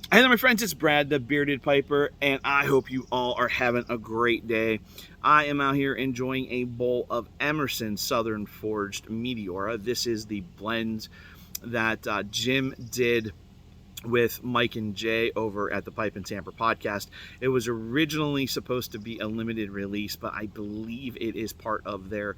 Hey there, my friends, it's Brad, the Bearded Piper, and I hope you all are having a great day. I am out here enjoying a bowl of Emerson Southern Forged Meteora. This is the blend that Jim did with Mike and Jay over at the Pipe and Tamper podcast. It was originally supposed to be a limited release, but I believe it is part of their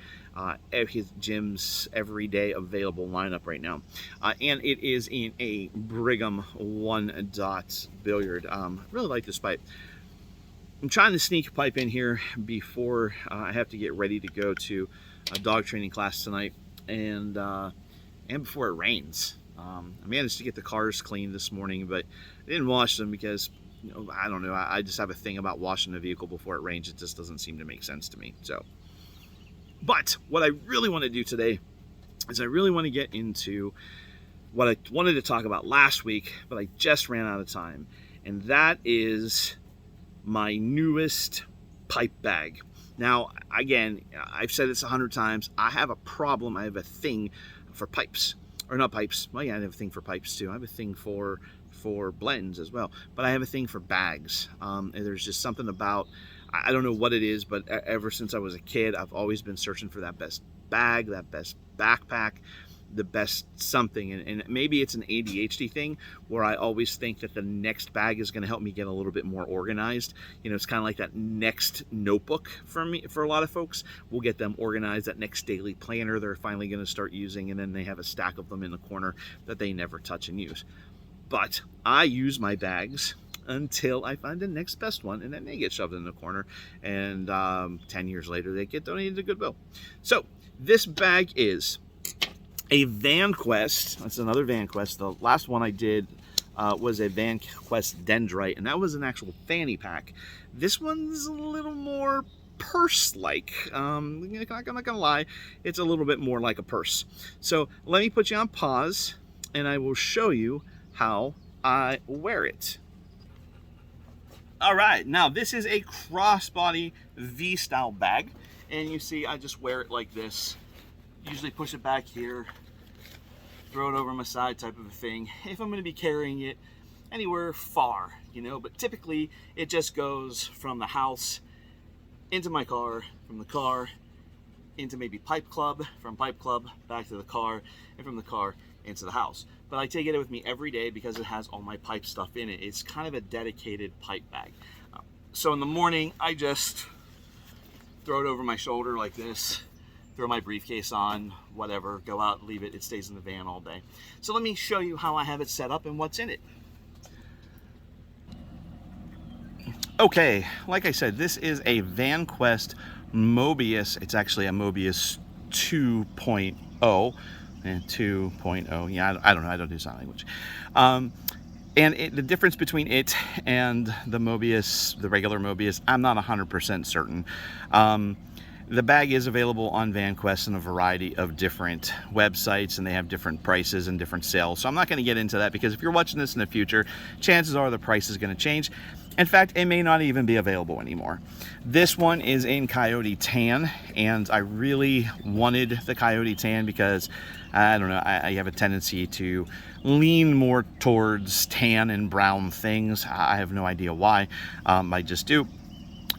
Jim's everyday available lineup right now. And it is in a Brigham 1 dot billiard. Really like this pipe. I'm trying to sneak a pipe in here before I have to get ready to go to a dog training class tonight, and before it rains. I managed to get the cars cleaned this morning, but I didn't wash them because, I don't know. I just have a thing about washing the vehicle before it rains. It just doesn't seem to make sense to me. But what I really want to do today is I really want to get into what I wanted to talk about last week, but I just ran out of time. And that is my newest pipe bag. Now, again, I've said this 100 times. I have a problem. I have a thing for pipes. Or not pipes. Well, yeah, I have a thing for pipes too. I have a thing for blends as well. But I have a thing for bags. And there's just something about, I don't know what it is, but ever since I was a kid, I've always been searching for that best bag, that best backpack, the best something. And maybe it's an ADHD thing where I always think that the next bag is going to help me get a little bit more organized. It's kind of like that next notebook for me. For a lot of folks, we'll get them organized. That next daily planner they're finally going to start using, and then they have a stack of them in the corner that they never touch and use. But I use my bags until I find the next best one, and then they get shoved in the corner, and 10 years later they get donated to Goodwill. So this bag is a VanQuest. That's another VanQuest. The last one I did was a VanQuest Dendrite, and that was an actual fanny pack. This one's a little more purse-like. I'm not gonna lie, it's a little bit more like a purse. So let me put you on pause, and I will show you how I wear it. All right, now this is a crossbody V-style bag, and you see I just wear it like this. Usually push it back here, throw it over my side type of a thing, if I'm going to be carrying it anywhere far, but typically it just goes from the house into my car, from the car into maybe Pipe Club, from Pipe Club back to the car, and from the car into the house. But I take it with me every day because it has all my pipe stuff in it. It's kind of a dedicated pipe bag. So in the morning, I just throw it over my shoulder like this, throw my briefcase on, whatever, go out, leave it. It stays in the van all day. So let me show you how I have it set up and what's in it. Okay, like I said, this is a VanQuest Mobius. It's actually a Mobius 2.0 and 2.0. Yeah, I don't know. I don't do sign language. And the difference between it and the Mobius, the regular Mobius, I'm not 100% certain. The bag is available on VanQuest in a variety of different websites, and they have different prices and different sales. So I'm not going to get into that because if you're watching this in the future, chances are the price is going to change. In fact, it may not even be available anymore. This one is in Coyote Tan, and I really wanted the Coyote Tan because, I don't know, I have a tendency to lean more towards tan and brown things. I have no idea why. I just do.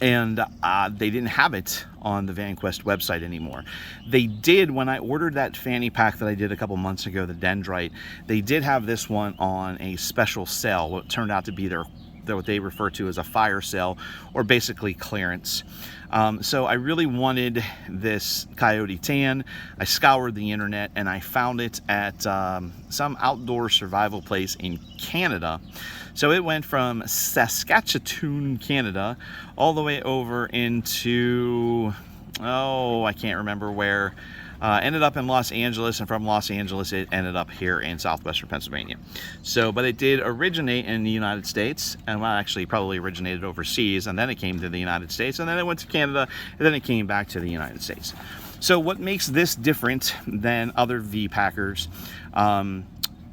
And they didn't have it on the VanQuest website anymore. They did when I ordered that fanny pack that I did a couple months ago, the Dendrite. They did have this one on a special sale, what turned out to be what they refer to as a fire sale, or basically clearance. So I really wanted this Coyote Tan. I scoured the internet and I found it at some outdoor survival place in Canada. So it went from Saskatchewan, Canada, all the way over into, I can't remember where. Ended up in Los Angeles, and from Los Angeles it ended up here in southwestern Pennsylvania. So, but it did originate in the United States, and well, actually probably originated overseas, and then it came to the United States, and then it went to Canada, and then it came back to the United States. So what makes this different than other V-Packers?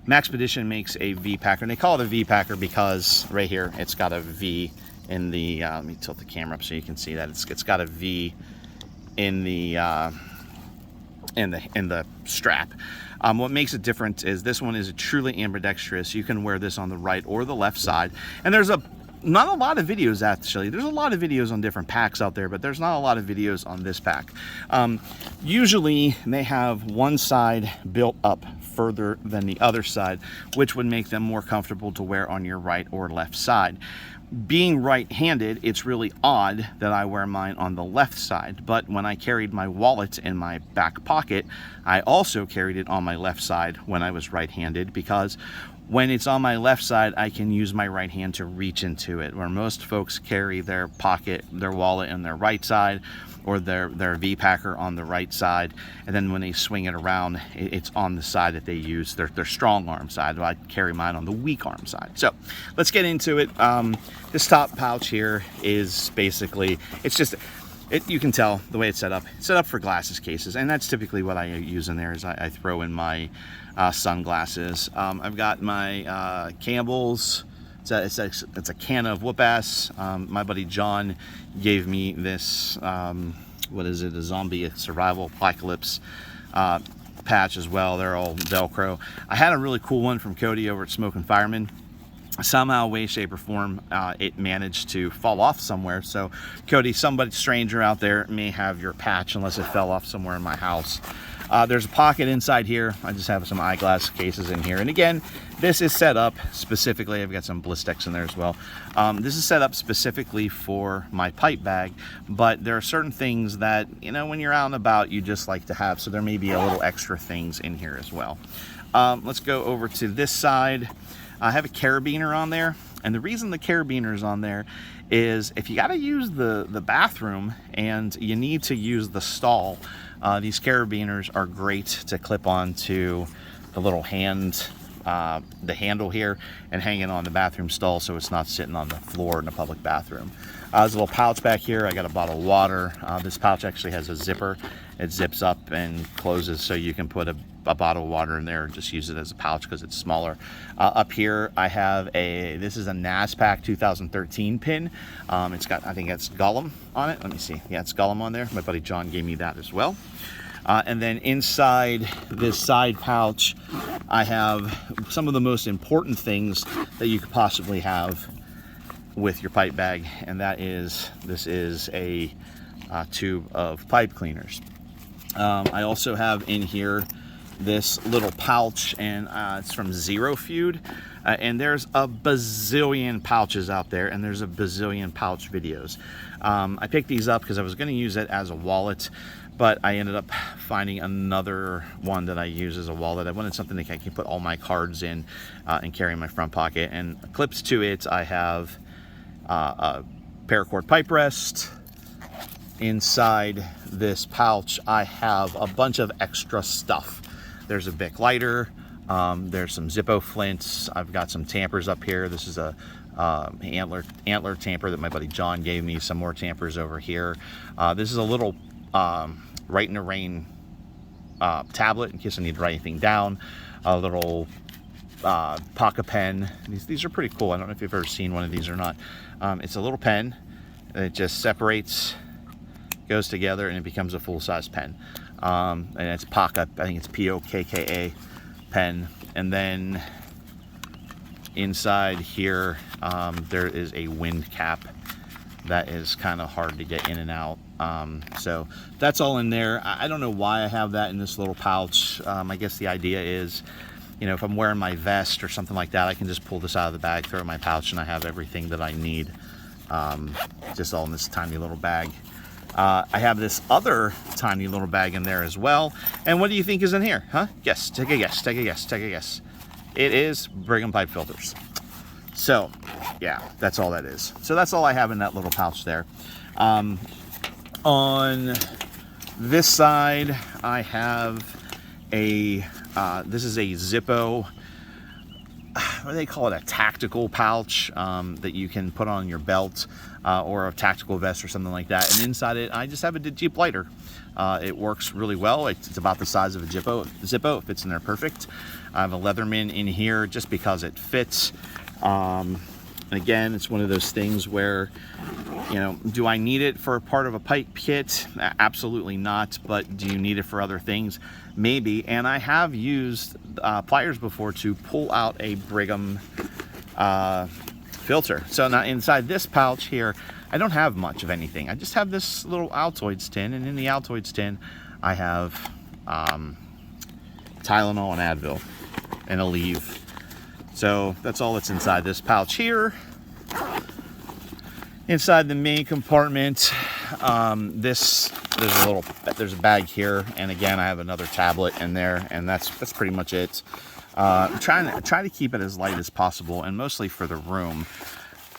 Maxpedition makes a V-Packer, and they call it a V-Packer because right here it's got a V in the, let me tilt the camera up so you can see that. It's got a V in the and the strap. What makes it different is this one is truly ambidextrous. You can wear this on the right or the left side, and there's not a lot of videos actually. There's a lot of videos on different packs out there, but there's not a lot of videos on this pack. Usually they have one side built up further than the other side, which would make them more comfortable to wear on your right or left side. Being right-handed, it's really odd that I wear mine on the left side, but when I carried my wallet in my back pocket, I also carried it on my left side when I was right-handed, because when it's on my left side, I can use my right hand to reach into it, where most folks carry their wallet in their right side, or their V-Packer on the right side, and then when they swing it around, it's on the side that they use, their strong arm side. I carry mine on the weak arm side. So let's get into it. This top pouch here is basically, you can tell the way it's set up. It's set up for glasses cases, and that's typically what I use in there. Is I throw in my sunglasses. I've got my Campbell's. It's a can of whoop-ass. My buddy John gave me this, what is it, a zombie survival apocalypse patch as well. They're all Velcro. I had a really cool one from Cody over at Smoking Fireman. Somehow, way, shape, or form, it managed to fall off somewhere. So Cody, somebody stranger out there may have your patch, unless it fell off somewhere in my house. There's a pocket inside here. I just have some eyeglass cases in here. And again, this is set up specifically, I've got some Blistex in there as well. This is set up specifically for my pipe bag, but there are certain things that, you know, when you're out and about, you just like to have. So there may be a little extra things in here as well. Let's go over to this side. I have a carabiner on there. And the reason the carabiner is on there is if you got to use the bathroom and you need to use the stall, these carabiners are great to clip onto the little the handle here, and hang it on the bathroom stall so it's not sitting on the floor in the public bathroom. There's a little pouch back here. I got a bottle of water. This pouch actually has a zipper. It zips up and closes, so you can put a bottle of water in there and just use it as a pouch because it's smaller. Up here I have this is a NASPAC 2013 pin. It's got, I think it's Gollum on it. Let me see. Yeah, it's Gollum on there. My buddy John gave me that as well. And then inside this side pouch, I have some of the most important things that you could possibly have with your pipe bag, and that is, this is a tube of pipe cleaners. I also have in here this little pouch, and it's from Feud. And there's a bazillion pouches out there, and there's a bazillion pouch videos. I picked these up because I was going to use it as a wallet, but I ended up finding another one that I use as a wallet. I wanted something that I can put all my cards in and carry in my front pocket. And clips to it, I have a paracord pipe rest. Inside this pouch, I have a bunch of extra stuff. There's a Bic lighter. There's some Zippo flints. I've got some tampers up here. This is a antler tamper that my buddy John gave me. Some more tampers over here. This is a little Write in the Rain tablet in case I need to write anything down. A little pocket pen. These are pretty cool. I don't know if you've ever seen one of these or not. It's a little pen. It just separates, goes together, and it becomes a full-size pen. And it's Pocket, I think it's P-O-K-K-A pen. And then inside here, there is a wind cap that is kind of hard to get in and out. So that's all in there. I don't know why I have that in this little pouch. I guess the idea is, you know, if I'm wearing my vest or something like that, I can just pull this out of the bag, throw it in my pouch, and I have everything that I need, just all in this tiny little bag. I have this other tiny little bag in there as well. And what do you think is in here? Huh? Guess. Take a guess. Take a guess. Take a guess. It is Brigham pipe filters. So, yeah, that's all that is. So that's all I have in that little pouch there. On this side, I have this is a Zippo, what do they call it, a tactical pouch that you can put on your belt or a tactical vest or something like that. And inside it, I just have a Jeep lighter. It works really well. It's about the size of a Zippo. It fits in there perfect. I have a Leatherman in here just because it fits. Again, it's one of those things where You know, do I need it for part of a pipe kit? Absolutely not. But do you need it for other things? Maybe. And I have used pliers before to pull out a Brigham filter. So now inside this pouch here, I don't have much of anything. I just have this little Altoids tin, and in the Altoids tin, I have Tylenol and Advil and Aleve. So that's all that's inside this pouch here. Inside the main compartment, there's a bag here, and again I have another tablet in there, and that's pretty much it. Try to keep it as light as possible, and mostly for the room.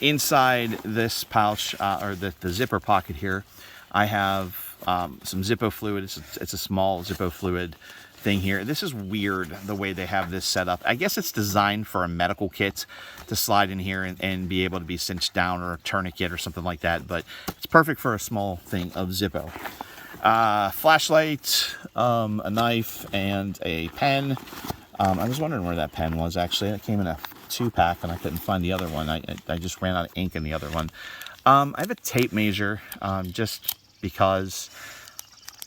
Inside this pouch, or the zipper pocket here, I have some Zippo fluid. It's a small Zippo fluid thing here. This is weird the way they have this set up. I guess it's designed for a medical kit to slide in here and be able to be cinched down, or a tourniquet or something like that, but it's perfect for a small thing of Zippo. Flashlight, a knife, and a pen. I was wondering where that pen was actually. It came in a 2-pack and I couldn't find the other one. I just ran out of ink in the other one. I have a tape measure just because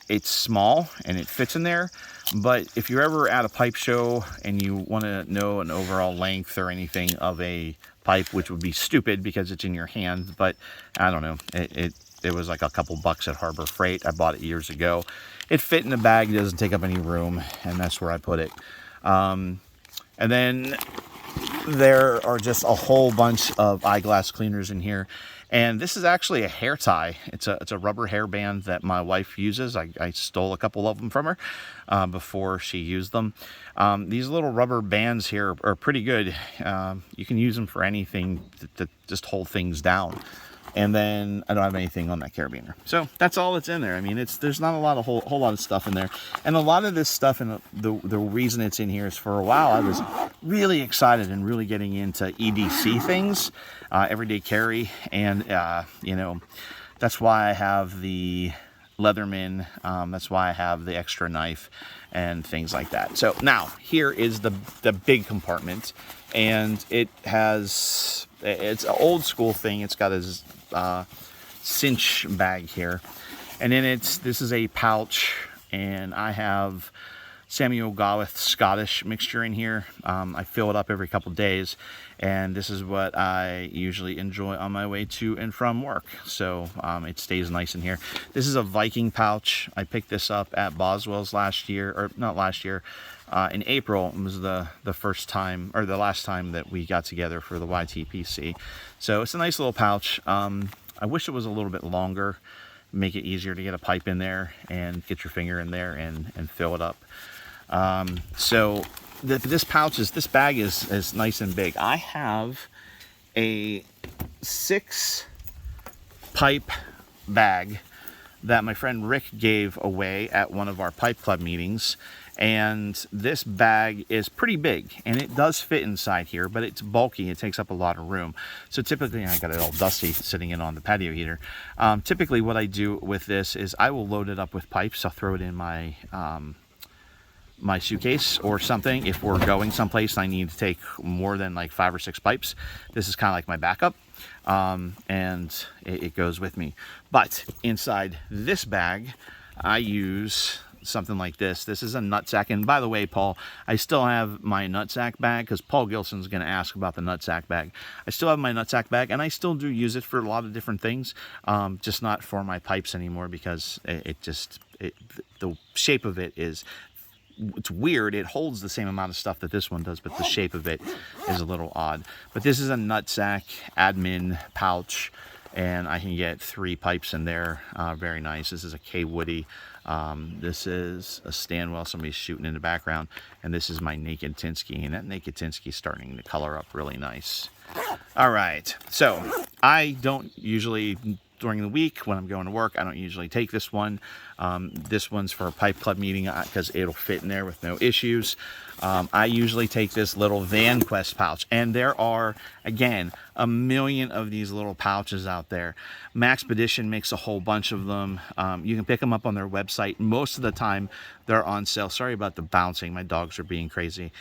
it's small and it fits in there. But if you're ever at a pipe show and you want to know an overall length or anything of a pipe, which would be stupid because it's in your hand, but I don't know, it was like a couple bucks at Harbor Freight. I bought it years ago. It fit in the bag, it doesn't take up any room, and that's where I put it. And then there are just a whole bunch of eyeglass cleaners in here. And this is actually a hair tie. It's a rubber hairband that my wife uses. I stole a couple of them from her before she used them. These little rubber bands here are pretty good. You can use them for anything to just hold things down. And then I don't have anything on that carabiner. So that's all that's in there. I mean, there's not a whole lot of stuff in there. And a lot of this stuff, and the reason it's in here is, for a while I was really excited and really getting into EDC things, everyday carry. And, you know, that's why I have the Leatherman. That's why I have the extra knife and things like that. So now here is the big compartment, and it's an old school thing. It's got a cinch bag here, and in it, this is a pouch, and I have Samuel Gawith Scottish mixture in here. I fill it up every couple days, and this is what I usually enjoy on my way to and from work. So it stays nice in here. This is a Viking pouch. I picked this up at Boswell's last year, or not last year, in April. It was the first time, or the last time, that we got together for the YTPC. So it's a nice little pouch. I wish it was a little bit longer, make it easier to get a pipe in there and get your finger in there and fill it up. So this bag is nice and big. I have a 6-pipe bag that my friend Rick gave away at one of our pipe club meetings. And this bag is pretty big, and it does fit inside here, but it's bulky. It takes up a lot of room. So typically, I got it all dusty sitting in on the patio heater. Typically what I do with this is I will load it up with pipes. I'll throw it in my my suitcase or something. If we're going someplace and I need to take more than like 5 or 6 pipes, this is kind of like my backup, and it goes with me. But inside this bag, I use something like this. This is a nutsack. And by the way, Paul, I still have my nutsack bag, because Paul Gilson's going to ask about the nutsack bag. I still have my nutsack bag, and I still do use it for a lot of different things, just not for my pipes anymore, because the shape of it is, it's weird. It holds the same amount of stuff that this one does, but the shape of it is a little odd. But this is a nutsack admin pouch, and I can get 3 pipes in there. Very nice. This is a K Woody. This is a Stanwell. Somebody's shooting in the background, and this is my Naked Tinsky, and that Naked Tinsky is starting to color up really nice. All right, so I don't usually, during the week when I'm going to work, I don't usually take this one. This one's for a pipe club meeting because it'll fit in there with no issues. I usually take this little Van Quest pouch, and there are, again, a million of these little pouches out there. Maxpedition makes a whole bunch of them. You can pick them up on their website. Most of the time, they're on sale. Sorry about the bouncing. My dogs are being crazy.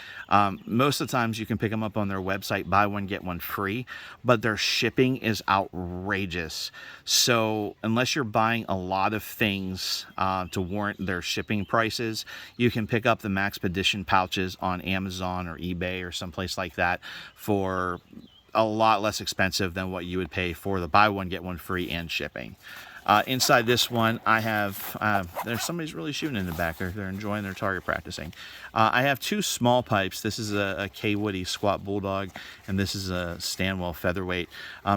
Most of the times you can pick them up on their website, buy one, get one free, but their shipping is outrageous. So unless you're buying a lot of things to warrant their shipping prices, you can pick up the Maxpedition pouches on Amazon or eBay or someplace like that for a lot less expensive than what you would pay for the buy one, get one free and shipping. Inside this one, I have, there's somebody's really shooting in the back. They're enjoying their target practicing. I have two small pipes. This is a K Woody Squat Bulldog, and this is a Stanwell Featherweight.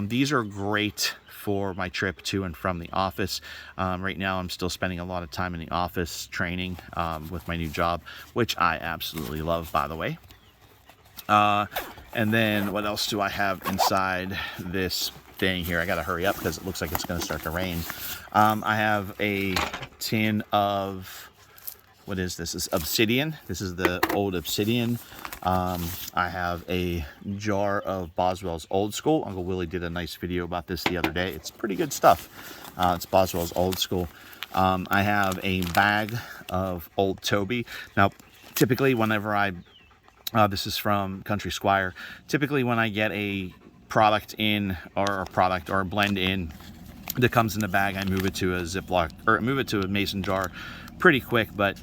These are great for my trip to and from the office. Right now, I'm still spending a lot of time in the office training with my new job, which I absolutely love, by the way. And then what else do I have inside this thing here? I gotta hurry up because it looks like it's gonna start to rain. I have a tin of, what is this? This is Obsidian. This is the old Obsidian. I have a jar of Boswell's Old School. Uncle Willie did a nice video about this the other day. It's pretty good stuff. It's Boswell's Old School. I have a bag of Old Toby. Now, typically whenever this is from Country Squire. Typically when I get a product in, or a blend in that comes in the bag, I move it to a Ziploc, or move it to a mason jar pretty quick. But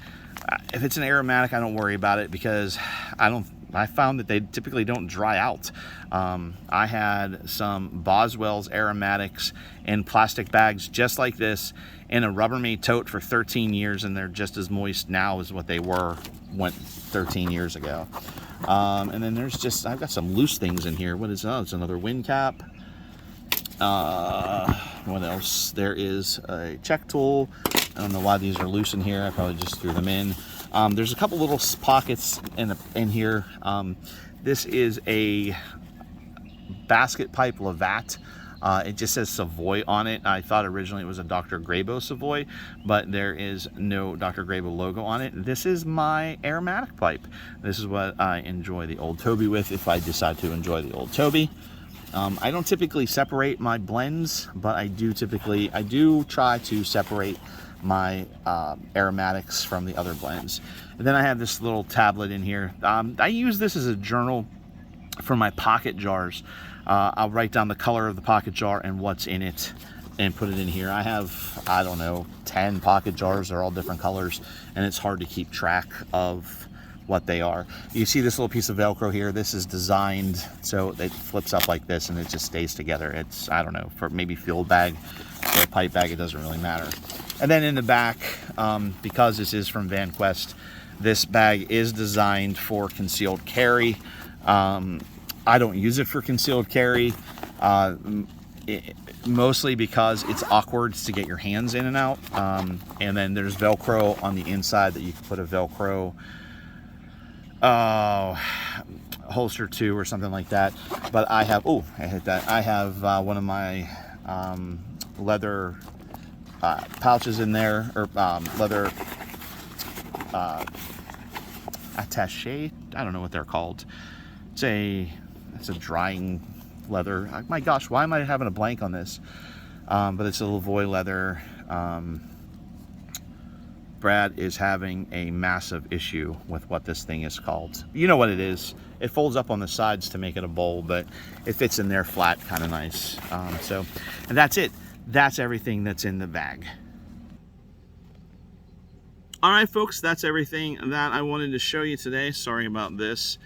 if it's an aromatic, I don't worry about it because I found that they typically don't dry out. I had some Boswell's aromatics in plastic bags just like this in a Rubbermaid tote for 13 years, and they're just as moist now as what they were 13 years ago. And then there's just, I've got some loose things in here. What is that? Oh, it's another wind cap. What else? There is a check tool. I don't know why these are loose in here. I probably just threw them in. There's a couple little pockets in here. This is a basket pipe Lavat. It just says Savoy on it. I thought originally it was a Dr. Grabo Savoy, but there is no Dr. Grabo logo on it. This is my aromatic pipe. This is what I enjoy the Old Toby with if I decide to enjoy the Old Toby. I don't typically separate my blends, but I do try to separate my aromatics from the other blends. And then I have this little tablet in here. I use this as a journal for my pocket jars. I'll write down the color of the pocket jar and what's in it and put it in here. I have, I don't know, 10 pocket jars. They're all different colors, and it's hard to keep track of what they are. You see this little piece of Velcro here. This is designed so it flips up like this and it just stays together. It's, I don't know, for maybe fuel bag or a pipe bag, it doesn't really matter. And then in the back, because this is from Van Quest, this bag is designed for concealed carry. I don't use it for concealed carry, mostly because it's awkward to get your hands in and out. And then there's Velcro on the inside that you can put a Velcro holster to or something like that. But I have, oh, I hit that. I have one of my leather pouches in there, or leather attaché. I don't know what they're called. It's a drying leather. My gosh, why am I having a blank on this? But it's a Lavoie leather. Brad is having a massive issue with what this thing is called. You know what it is. It folds up on the sides to make it a bowl, but it fits in there flat, kind of nice. And that's it. That's everything that's in the bag. All right, folks, that's everything that I wanted to show you today. Sorry about this.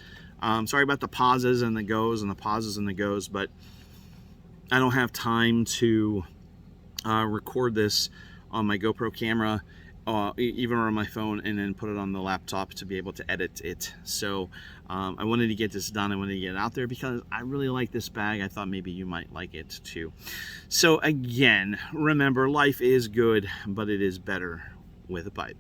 Sorry about the pauses and the goes and the pauses and the goes, but I don't have time to record this on my GoPro camera, even on my phone, and then put it on the laptop to be able to edit it. So I wanted to get this done. I wanted to get it out there because I really like this bag. I thought maybe you might like it too. So again, remember, life is good, but it is better with a pipe.